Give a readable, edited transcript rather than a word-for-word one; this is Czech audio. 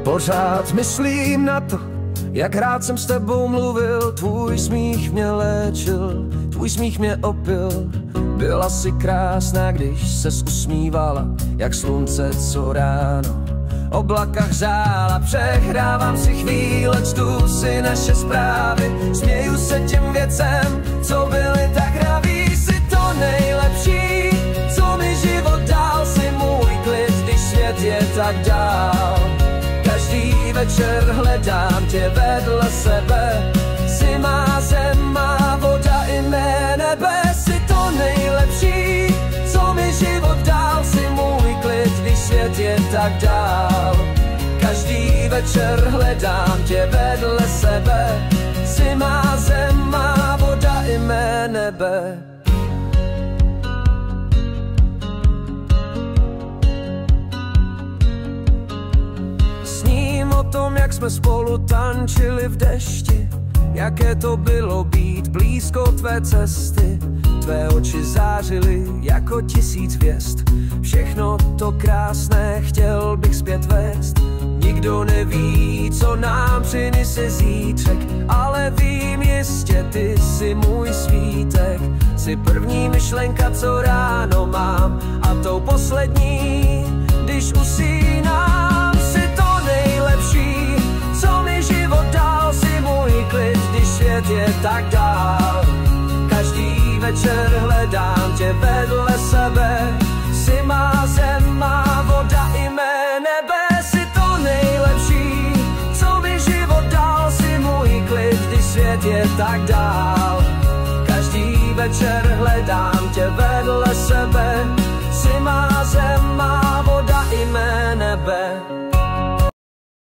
Pořád myslím na to, jak rád jsem s tebou mluvil. Tvůj smích mě léčil, tvůj smích mě opil. Byla si krásná, když ses usmívala, jak slunce, co ráno oblaka hřála. Přehrávám si chvíle, čtu si naše zprávy, směju se těm věcem, co byly tak hraví. Jsi to nejlepší, co mi život dal. Jsi můj klid, když svět je tak dál. Každý večer hledám tě vedle sebe. Jsi má zem, má voda i mé nebe. Jsi to nejlepší, co mi život dal. Jsi můj klid, když svět je tak dál. Každý večer hledám tě vedle sebe. Jsi má zem, má voda i mé nebe. Sním o tom, jak jsme spolu tančili v dešti, jaké to bylo být blízko tvé cesty. Tvé oči zářily jako 1000 hvězd. Všechno to krásné chtěl bych zpět vést. Nikdo neví, co nám přinese zítřek, ale vím jistě, ty jsi můj svítek. Jsi první myšlenka, co ráno mám, a tou poslední, když usínám. Jsi to nejlepší, co mi život dal. Jsi můj klid, když svět je tak dál. Každý večer hledám tě vedle sebe. Jsi má zem, má voda i mé nebe. Jsi to nejlepší, co mi život dal. Jsi můj klid, když svět je tak dál. Každý večer hledám tě vedle sebe. Jsi má zem, má voda i mé nebe.